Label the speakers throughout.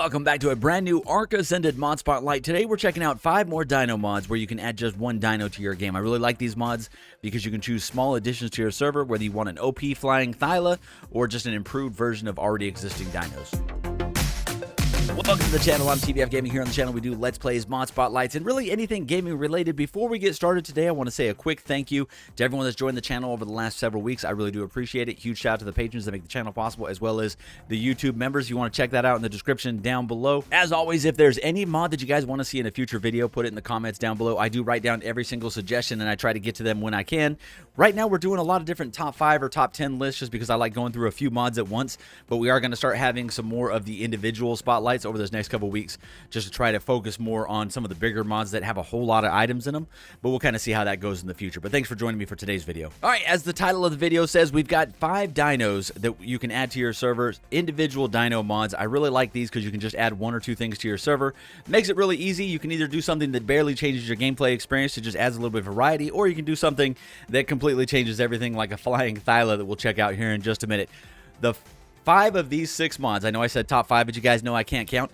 Speaker 1: Welcome back to a brand new Ark Ascended Mod Spotlight. Today we're checking out 5 more Dino mods where you can add just one Dino to your game. I really like these mods because you can choose small additions to your server, whether you want an OP flying Thyla or just an improved version of already existing Dinos. Welcome to the channel. I'm TBF Gaming. Here on the channel we do Let's Plays, Mod Spotlights, and really anything gaming related. Before we get started today, I want to say a quick thank you to everyone that's joined the channel over the last several weeks. I really do appreciate it. Huge shout out to the patrons that make the channel possible, as well as the YouTube members. You want to check that out in the description down below. As always, if there's any mod that you guys want to see in a future video, put it in the comments down below. I do write down every single suggestion, and I try to get to them when I can. Right now, we're doing a lot of different top 5 or top 10 lists just because I like going through a few mods at once, but we are going to start having some more of the individual spotlights over those next couple weeks, just to try to focus more on some of the bigger mods that have a whole lot of items in them, but we'll kind of see how that goes in the future. But thanks for joining me for today's video. All right, as the title of the video says, we've got 5 dinos that you can add to your server, individual dino mods. I really like these because you can just add 1 or 2 things to your server. Makes it really easy. You can either do something that barely changes your gameplay experience, it just adds a little bit of variety, or you can do something that completely changes everything, like a flying Thyla that we'll check out here in just a minute. The 5 of these 6 mods, I know I said top 5, but you guys know I can't count.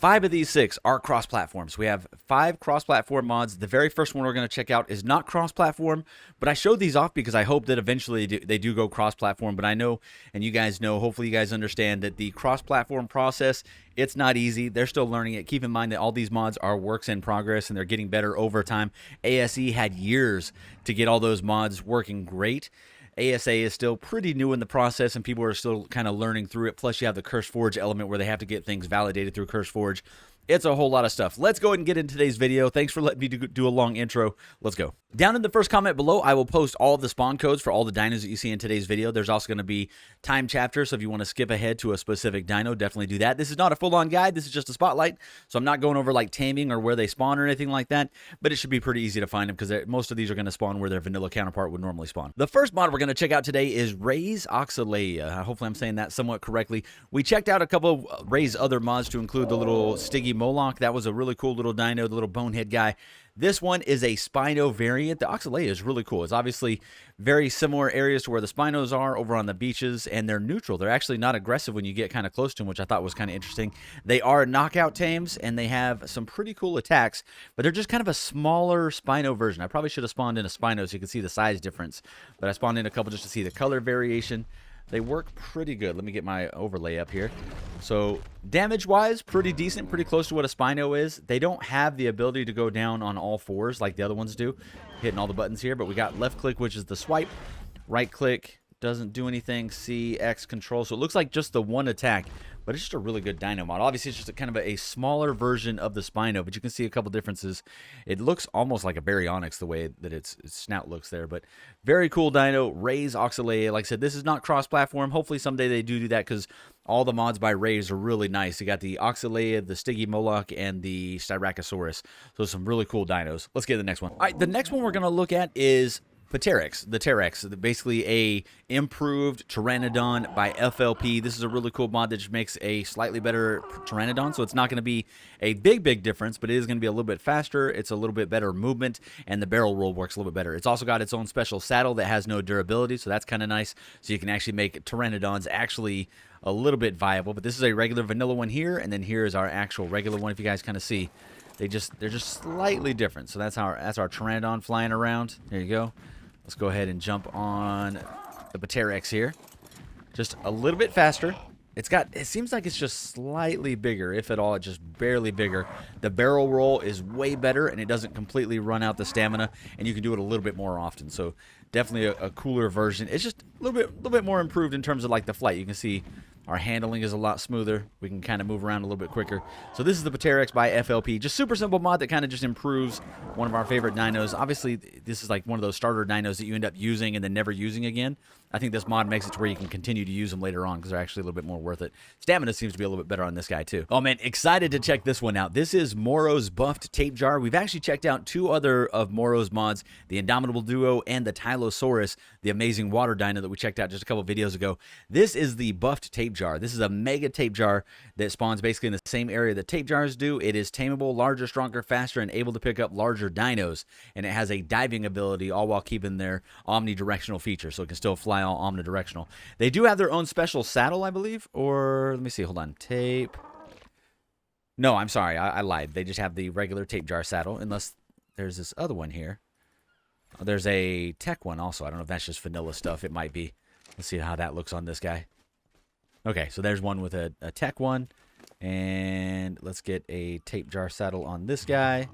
Speaker 1: 5 of these 6 are cross-platforms. We have 5 cross-platform mods. The very first one we're going to check out is not cross-platform, but I showed these off because I hope that eventually they do go cross-platform. But I know, and you guys know, hopefully you guys understand that the cross-platform process, it's not easy. They're still learning it. Keep in mind that all these mods are works in progress, and they're getting better over time. ASE had years to get all those mods working great. ASA is still pretty new in the process, and people are still kind of learning through it. Plus, you have the CurseForge element where they have to get things validated through CurseForge. It's a whole lot of stuff. Let's go ahead and get into today's video. Thanks for letting me do a long intro. Let's go. Down in the first comment below, I will post all of the spawn codes for all the dinos that you see in today's video. There's also going to be time chapters, so if you want to skip ahead to a specific dino, definitely do that. This is not a full-on guide. This is just a spotlight, so I'm not going over like taming or where they spawn or anything like that, but it should be pretty easy to find them because most of these are going to spawn where their vanilla counterpart would normally spawn. The first mod we're going to check out today is ЖÉ'É's Oxalaia. Hopefully I'm saying that somewhat correctly. We checked out a couple of ЖÉ'É's other mods to include the little Stiggy Moloch. That was a really cool little dino, the little bonehead guy. This one is a Spino variant. The Oxalaia is really cool. It's obviously very similar areas to where the Spinos are over on the beaches, and they're neutral. They're actually not aggressive when you get kind of close to them, which I thought was kind of interesting. They are knockout tames, and they have some pretty cool attacks, but they're just kind of a smaller Spino version. I probably should have spawned in a Spino so you can see the size difference, but I spawned in a couple just to see the color variation. They work pretty good. Let me get my overlay up here. So damage-wise, pretty decent, pretty close to what a Spino is. They don't have the ability to go down on all 4s like the other ones do. Hitting all the buttons here, but we got left click, which is the swipe. Right click doesn't do anything. C, X, control. So it looks like just the one attack, but it's just a really good dino mod. Obviously, it's just a kind of a smaller version of the Spino, but you can see a couple differences. It looks almost like a Baryonyx the way that its snout looks there, but very cool dino. ЖÉ'É's Oxalaia. Like I said, this is not cross-platform. Hopefully someday they do that because all the mods by ЖÉ'É's are really nice. You got the Oxalaia, the Stiggy Moloch, and the Styracosaurus. So some really cool dinos. Let's get to the next one. All right, the next one we're going to look at is Pterex, the Pterex, basically a improved Pteranodon by FLP. This is a really cool mod that just makes a slightly better Pteranodon, so it's not going to be a big difference, but it is going to be a little bit faster. It's a little bit better movement, and the barrel roll works a little bit better. It's also got its own special saddle that has no durability, so that's kind of nice. So you can actually make Pteranodons actually a little bit viable, but this is a regular vanilla one here, and then here is our actual regular one. If you guys kind of see, they're just slightly different. So that's our Pteranodon flying around. There you go. Let's go ahead and jump on the Pterex here. Just a little bit faster. It seems like it's just slightly bigger, if at all, just barely bigger. The barrel roll is way better, and it doesn't completely run out the stamina, and you can do it a little bit more often. So definitely a cooler version. It's just a little bit more improved in terms of like the flight. You can see our handling is a lot smoother. We can kind of move around a little bit quicker. So this is the Pterex by FLP. Just super simple mod that kind of just improves one of our favorite dinos. Obviously, this is like one of those starter dinos that you end up using and then never using again. I think this mod makes it to where you can continue to use them later on because they're actually a little bit more worth it. Stamina seems to be a little bit better on this guy too. Oh man, excited to check this one out. This is Moro's buffed Tapejar. We've actually checked out 2 other of Moro's mods, the Indomitable Duo and the Tylosaurus, the amazing water dino that we checked out just a couple videos ago. This is the buffed Tapejar. This is a mega Tapejar that spawns basically in the same area that Tapejars do. It is tameable, larger, stronger, faster, and able to pick up larger dinos. And it has a diving ability, all while keeping their omnidirectional feature, so it can still fly all omnidirectional. They do have their own special saddle, I believe, or let me see, hold on, tape. No, I'm sorry. I lied. They just have the regular Tapejar saddle, unless there's this other one here. Oh, there's a tech one also. I don't know if that's just vanilla stuff. It might be. Let's see how that looks on this guy. Okay, so there's one with a tech one. And let's get a Tapejar saddle on this guy.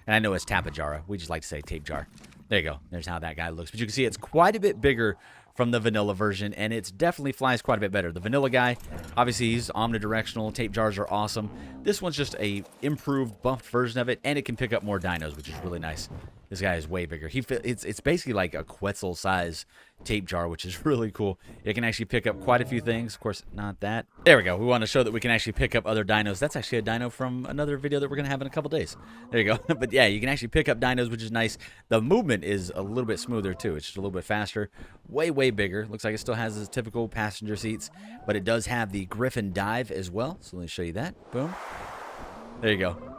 Speaker 1: And I know it's Tapejar. We just like to say Tapejar. There you go. There's how that guy looks. But you can see it's quite a bit bigger from the vanilla version, and it definitely flies quite a bit better. The vanilla guy, obviously, he's omnidirectional. Tapejars are awesome. This one's just a improved, buffed version of it, and it can pick up more dinos, which is really nice. This guy is way bigger. It's basically like a Quetzal size Tapejar, which is really cool. It can actually pick up quite a few things. Of course, not that. There we go. We want to show that we can actually pick up other dinos. That's actually a dino from another video that we're going to have in a couple days. There you go. But yeah, you can actually pick up dinos, which is nice. The movement is a little bit smoother too. It's just a little bit faster. Way bigger. Looks like it still has the typical passenger seats, but it does have the Griffin dive as well. So let me show you that. Boom. There you go.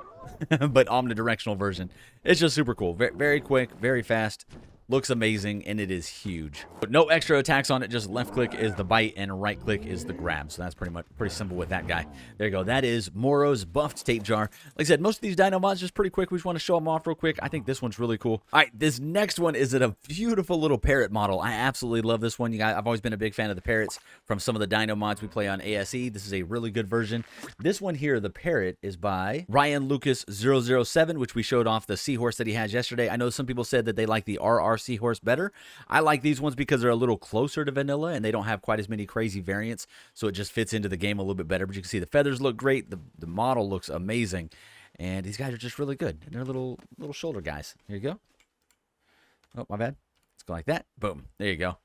Speaker 1: But omnidirectional version. It's just super cool. Very quick, very fast. Looks amazing, and it is huge. But no extra attacks on it. Just left click is the bite, and right click is the grab. So that's pretty simple with that guy. There you go. That is Moro's buffed Tapejar. Like I said, most of these dino mods just pretty quick. We just want to show them off real quick. I think this one's really cool. All right, this next one is a beautiful little parrot model. I absolutely love this one. You guys, I've always been a big fan of the parrots from some of the dino mods we play on ASE. This is a really good version. This one here, the parrot, is by Ryan Lucas 007, which we showed off the seahorse that he has yesterday. I know some people said that they like the RR seahorse better. I like these ones because they're a little closer to vanilla and they don't have quite as many crazy variants, so it just fits into the game a little bit better. But you can see the feathers look great, the model looks amazing, and these guys are just really good. And they're little shoulder guys. Here you go. Oh, my bad. Let's go like that. Boom. There you go.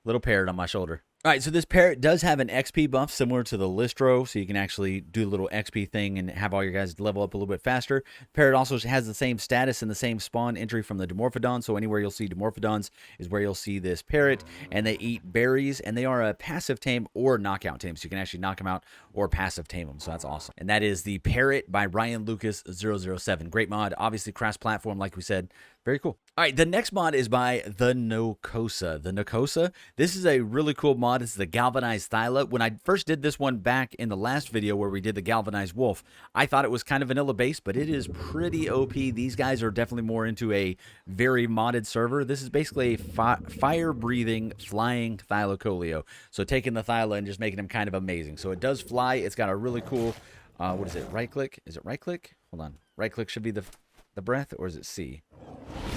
Speaker 1: Little parrot on my shoulder. All right, so this parrot does have an XP buff similar to the Listro, so you can actually do a little XP thing and have all your guys level up a little bit faster. Parrot also has the same status and the same spawn entry from the Dimorphodon, so anywhere you'll see Dimorphodons is where you'll see this parrot, and they eat berries, and they are a passive tame or knockout tame, so you can actually knock them out or passive tame them, so that's awesome. And that is the Parrot by Ryan Lucas 007. Great mod, obviously cross-platform, like we said. Very cool. All right, the next mod is by the Nokosa. The Nokosa, this is a really cool mod. It's the Galvanized Thyla. When I first did this one back in the last video where we did the Galvanized Wolf, I thought it was kind of vanilla-based, but it is pretty OP. These guys are definitely more into a very modded server. This is basically a fire-breathing, flying Thylacoleo. So taking the Thyla and just making him kind of amazing. So it does fly. It's got a really cool, what is it, right-click? Is it right-click? Hold on. Right-click should be the breath, or is it C?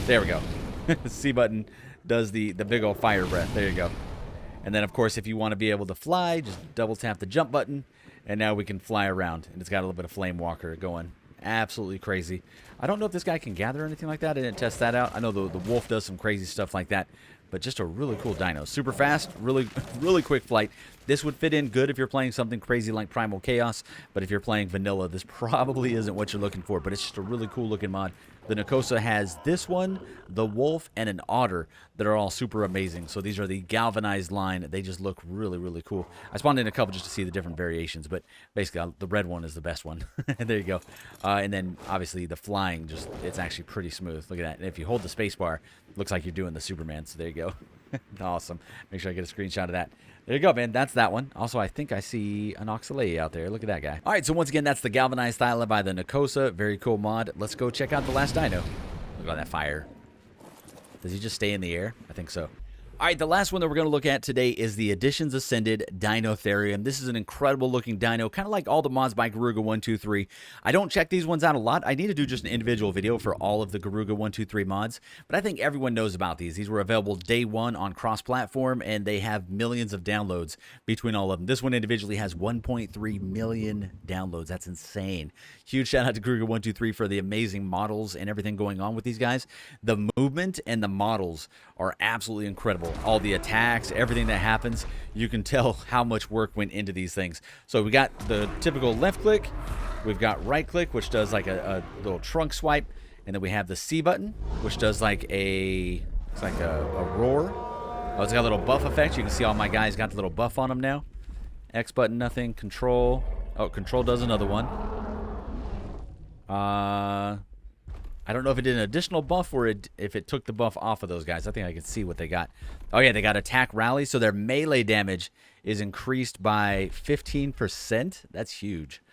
Speaker 1: There we go. The C button does the big old fire breath. There you go. And then, of course, if you want to be able to fly, just double tap the jump button, and now we can fly around. And it's got a little bit of flame walker going. Absolutely crazy. I don't know if this guy can gather or anything like that. I didn't test that out. I know the wolf does some crazy stuff like that, but just a really cool dino. Super fast, really quick flight. This would fit in good if you're playing something crazy like Primal Chaos, but if you're playing vanilla, this probably isn't what you're looking for, but it's just a really cool looking mod. The Nokosa has this one, the wolf, and an otter that are all super amazing. So these are the galvanized line. They just look really cool. I spawned in a couple just to see the different variations, but basically the red one is the best one. There you go. And then obviously the flying, it's actually pretty smooth. Look at that. And if you hold the space bar, it looks like you're doing the Superman. So there you go. Awesome. Make sure I get a screenshot of that. There you go, man. That's that one. Also, I think I see an Oxalaia out there. Look at that guy. All right, so once again, that's the Galvanized Thyla by the Nokosa. Very cool mod. Let's go check out the last dino. Look at that fire. Does he just stay in the air? I think so. All right, the last one that we're going to look at today is the Editions Ascended Dinotherium. This is an incredible looking dino, kind of like all the mods by Garuga123. I don't check these ones out a lot. I need to do just an individual video for all of the Garuga123 mods, but I think everyone knows about these. These were available day one on cross-platform, and they have millions of downloads between all of them. This one individually has 1.3 million downloads. That's insane. Huge shout out to Garuga123 for the amazing models and everything going on with these guys. The movement and the models are absolutely incredible. All the attacks, everything that happens, you can tell how much work went into these things. So we got the typical left click, we've got right click, which does like a little trunk swipe, and then we have the C button, which does like a roar. Oh, it's got a little buff effect. You can see all my guys got the little buff on them now. X button, nothing. Control. Oh, control does another one. I don't know if it did an additional buff or if it took the buff off of those guys. I think I can see what they got. Oh, yeah, they got attack rally, so their melee damage is increased by 15%. That's huge.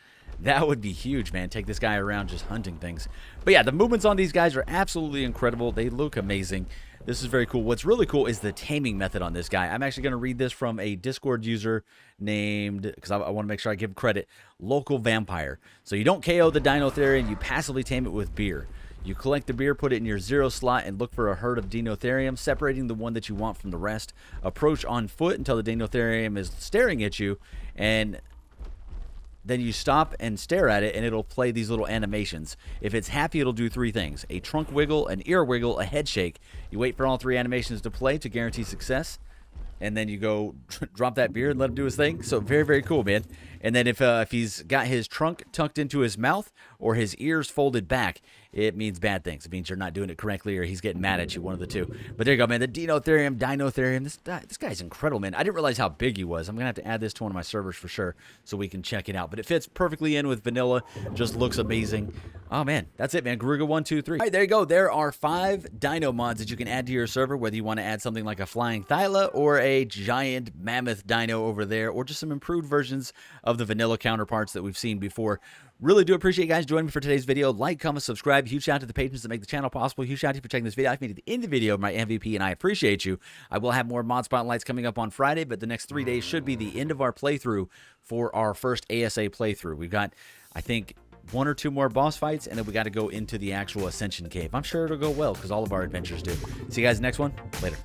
Speaker 1: That would be huge, man. Take this guy around just hunting things. But yeah, the movements on these guys are absolutely incredible. They look amazing. This is very cool. What's really cool is the taming method on this guy. I'm actually going to read this from a Discord user named, because I want to make sure I give him credit, Local Vampire. So you don't KO the Dinotherium, you passively tame it with beer. You collect the beer, put it in your 0 slot, and look for a herd of Dinotherium, separating the one that you want from the rest. Approach on foot until the Dinotherium is staring at you, and then you stop and stare at it, and it'll play these little animations. If it's happy, it'll do 3 things: a trunk wiggle, an ear wiggle, a head shake. You wait for all 3 animations to play to guarantee success, and then you go drop that beer and let him do his thing. So very, very cool, man. And then if he's got his trunk tucked into his mouth or his ears folded back, it means bad things. It means you're not doing it correctly or he's getting mad at you, one of the two. But there you go, man. The Dinotherium, this guy's incredible, man. I didn't realize how big he was. I'm going to have to add this to one of my servers for sure so we can check it out. But it fits perfectly in with vanilla. Just looks amazing. Oh, man. That's it, man. Garuga 1, 2, 3. All right, there you go. There are 5 dino mods that you can add to your server, whether you want to add something like a flying Thyla or a giant mammoth dino over there, or just some improved versions of the vanilla counterparts that we've seen before. Really do appreciate you guys joining me for today's video. Like, comment, subscribe. Huge shout out to the patrons that make the channel possible. Huge shout out to you for checking this video. I've made it to the end of the video of my MVP, and I appreciate you. I will have more mod spotlights coming up on Friday, but the next 3 days should be the end of our playthrough for our first ASA playthrough. We've got, I think, 1 or 2 more boss fights, and then we got to go into the actual Ascension Cave. I'm sure it'll go well because all of our adventures do. See you guys next one. Later.